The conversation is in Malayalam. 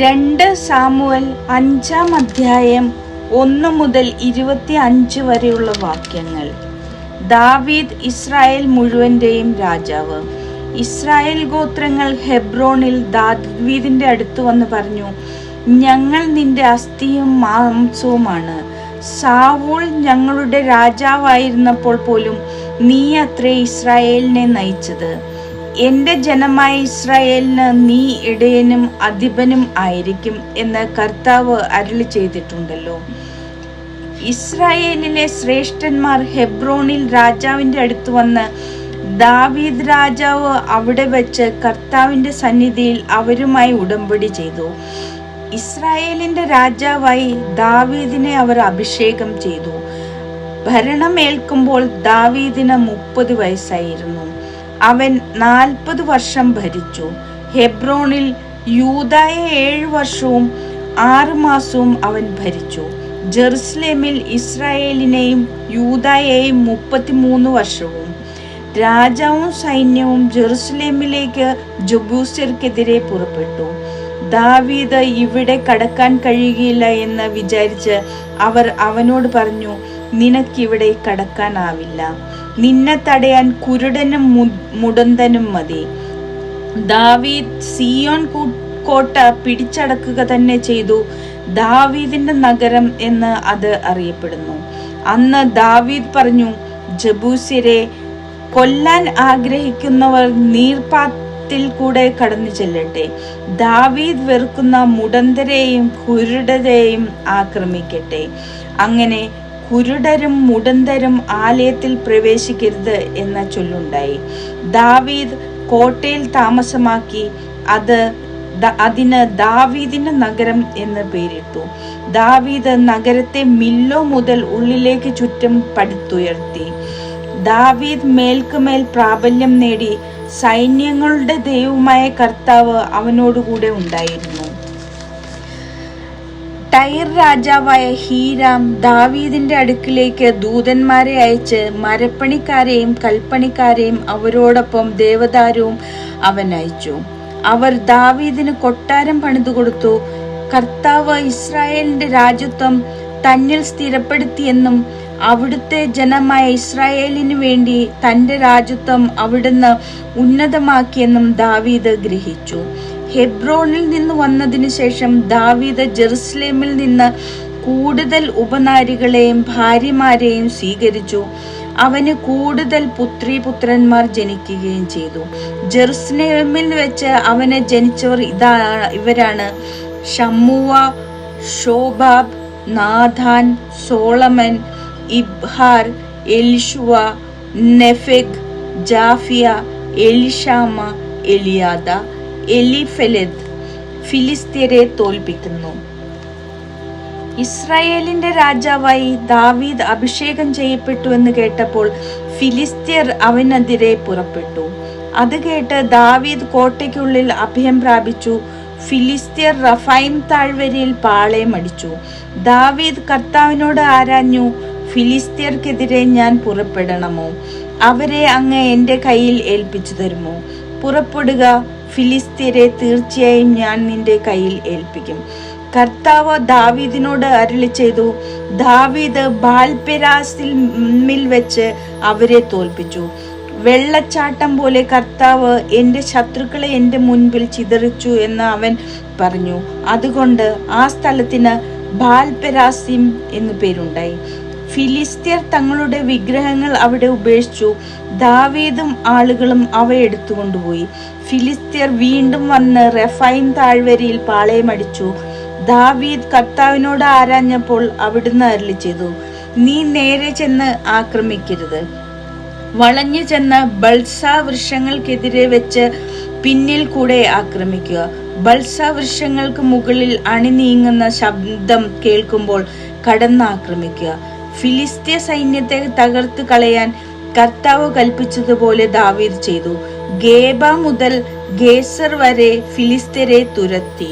2 സാമുവേൽ 5-ാം അധ്യായം 1 മുതൽ 25 വരെയുള്ള വാക്യങ്ങൾ. ദാവീദ് ഇസ്രായേൽ മുഴുവന്റെയും രാജാവ്. ഇസ്രായേൽ ഗോത്രങ്ങൾ ഹെബ്രോണിൽ ദാവീദിന്റെ അടുത്ത് വന്ന് പറഞ്ഞു, ഞങ്ങൾ നിന്റെ അസ്ഥിയും മാംസവുമാണ്. സാവൂൾ ഞങ്ങളുടെ രാജാവായിരുന്നപ്പോൾ പോലും നീ അത്രേ ഇസ്രായേലിനെ നയിച്ചത്. എന്റെ ജനമായ ഇസ്രായേലിന് നീ ഇടയനും അധിപനും ആയിരിക്കും എന്ന് കർത്താവ് അരുളി ചെയ്തിട്ടുണ്ടല്ലോ. ഇസ്രായേലിലെ ശ്രേഷ്ഠന്മാർ ഹെബ്രോണിൽ രാജാവിന്റെ അടുത്ത് വന്ന് ദാവീദ് രാജാവ് അവിടെ വെച്ച് കർത്താവിന്റെ സന്നിധിയിൽ അവരുമായി ഉടമ്പടി ചെയ്തു. ഇസ്രായേലിന്റെ രാജാവായി ദാവീദിനെ അവർ അഭിഷേകം ചെയ്തു. ഭരണമേൽക്കുമ്പോൾ ദാവീദിന് 30 വയസ്സായിരുന്നു. അവൻ 40 വർഷം ഭരിച്ചു. ഹെബ്രോണിൽ യൂദായെ 7 വർഷവും 6 മാസവും അവൻ ഭരിച്ചു. ജെറുസലേമിൽ ഇസ്രായേലിനെയും യൂദായെയും 33 വർഷവും. രാജാവും സൈന്യവും ജെറുസലേമിലേക്ക് ജബൂസ്യർക്കെതിരെ പുറപ്പെട്ടു. ദാവീദ് ഇവിടെ കടക്കാൻ കഴിയുകയില്ല എന്ന് വിചാരിച്ച് അവർ അവനോട് പറഞ്ഞു, നിനക്കിവിടെ കടക്കാനാവില്ല. നിന്നെ തടയാൻ കുരുടനും മുടന്തനും മതി. ദാവീദ് സിയോൻ കോട്ട പിടിച്ചടക്കുക തന്നെ ചെയ്തു. ദാവീദിന്റെ നഗരം എന്ന് അത് അറിയപ്പെടുന്നു. അന്ന് ദാവീദ് പറഞ്ഞു, ജബൂസ്യരെ കൊല്ലാൻ ആഗ്രഹിക്കുന്നവർ നീർപ്പാത്തിൽ കൂടെ കടന്നു ചെല്ലട്ടെ. ദാവീദ് വെറുക്കുന്ന മുടന്തരെയും കുരുടരെയും ആക്രമിക്കട്ടെ. അങ്ങനെ കുരുടരും മുടന്തരും ആലയത്തിൽ പ്രവേശിക്കരുത് എന്ന ചൊല്ലുണ്ടായി. ദാവീദ് കോട്ടയിൽ താമസമാക്കി അതിന് ദാവീദിന്റെ നഗരം എന്ന് പേരിട്ടു. ദാവീദ് നഗരത്തെ മില്ലോ മുതൽ ഉള്ളിലേക്ക് ചുറ്റും പടുത്തുയർത്തി. ദാവീദ് മേൽക്കുമേൽ പ്രാബല്യം നേടി. സൈന്യങ്ങളുടെ ദൈവമായ കർത്താവ് അവനോടുകൂടെ ഉണ്ടായിരുന്നു. ടൈർ രാജാവായ ഹീരാം ദാവീദിന്റെ അടുക്കിലേക്ക് ദൂതന്മാരെ അയച്ച് മരപ്പണിക്കാരെയും കൽപ്പണിക്കാരെയും അവരോടൊപ്പം ദേവദാരുവും അവൻ അയച്ചു. അവർ ദാവീദിന് കൊട്ടാരം പണിതുകൊടുത്തു. കർത്താവ് ഇസ്രായേലിന്റെ രാജ്യത്വം തന്നിൽ സ്ഥിരപ്പെടുത്തിയെന്നും അവിടുത്തെ ജനമായ ഇസ്രായേലിനു വേണ്ടി തന്റെ രാജ്യത്വം അവിടുന്ന് ഉന്നതമാക്കിയെന്നും ദാവീദ് ഗ്രഹിച്ചു. ഹെബ്രോണിൽ നിന്ന് വന്നതിന് ശേഷം ദാവീദ് ജെറുസലേമിൽ നിന്ന് കൂടുതൽ ഉപനാരികളെയും ഭാര്യമാരെയും സ്വീകരിച്ചു. അവന് കൂടുതൽ പുത്രീപുത്രന്മാർ ജനിക്കുകയും ചെയ്തു. ജെറുസലേമിൽ വെച്ച് അവന് ജനിച്ചവർ ഇവരാണ്: ഷമ്മുവ, ഷോബാബ്, നാഥാൻ, സോളമൻ, ഇബ്ഹാർ, എലിഷുവ, നെഫെഗ്, ജാഫിയ, എലിഷാമ, എലിയാദ, എലിഫെലെദ്. ഫിലിസ്ത്യരെ തോൽപ്പിക്കുന്നു. ഇസ്രായേലിന്റെ രാജാവായി ദാവീദ് അഭിഷേകം ചെയ്യപ്പെട്ടു എന്ന് കേട്ടപ്പോൾ ഫിലിസ്ത്യർ അവനെതിരെ പുറപ്പെട്ടു. അത് കേട്ട് ദാവീദ് കോട്ടയ്ക്കുള്ളിൽ അഭയം പ്രാപിച്ചു. ഫിലിസ്ത്യർ റഫൈം താഴ്വരയിൽ പാളയമടിച്ചു. ദാവീദ് കർത്താവിനോട് ആരാഞ്ഞു, ഫിലിസ്ത്യർക്കെതിരെ ഞാൻ പുറപ്പെടണമോ? അവരെ അങ്ങ് എന്റെ കയ്യിൽ ഏൽപ്പിച്ചു തരുമോ? പുറപ്പെടുക, ഫിലിസ്ത്യരെ തീർച്ചയായും ഞാൻ നിന്റെ കയ്യിൽ ഏൽപ്പിക്കും. കർത്താവ് ദാവീദിനോട് അരുളി ചെയ്തു. ദാവീദ് ബാൽപെരാസിമിൽ വെച്ച് അവരെ തോൽപ്പിച്ചു. വെള്ളച്ചാട്ടം പോലെ കർത്താവ് എന്റെ ശത്രുക്കളെ എന്റെ മുൻപിൽ ചിതറിച്ചു എന്ന് അവൻ പറഞ്ഞു. അതുകൊണ്ട് ആ സ്ഥലത്തിന് ബാൽപെരാസിം എന്നു പേരുണ്ടായി. ഫിലിസ്ത്യർ തങ്ങളുടെ വിഗ്രഹങ്ങൾ അവിടെ ഉപേക്ഷിച്ചു. ദാവീദും ആളുകളും അവ എടുത്തുകൊണ്ടുപോയി. ഫിലിസ്ത്യർ വീണ്ടും വന്ന് റഫൈം താഴ്വരയിൽ പാളയമടിച്ചു. ദാവീദ് കർത്താവിനോട് ആരാഞ്ഞപ്പോൾ അവിടുന്ന് അരുളി ചെയ്തു, നീ നേരെ ചെന്ന് ആക്രമിക്കരുത്. വളഞ്ഞു ചെന്ന് ബൾസ വൃക്ഷങ്ങൾക്കെതിരെ വെച്ച് പിന്നിൽ കൂടെ ആക്രമിക്കുക. ബൾസ വൃക്ഷങ്ങൾക്ക് മുകളിൽ അണിനീങ്ങുന്ന ശബ്ദം കേൾക്കുമ്പോൾ കടന്നാക്രമിക്കുക. ഫിലിസ്ത്യ സൈന്യത്തെ തകർത്ത് കളയാൻ കർത്താവ് കൽപ്പിച്ചതുപോലെ ദാവീദ് ചെയ്തു. ഗേബ മുതൽ ഗേസർ വരെ ഫിലിസ്ത്യരെ തുരത്തി.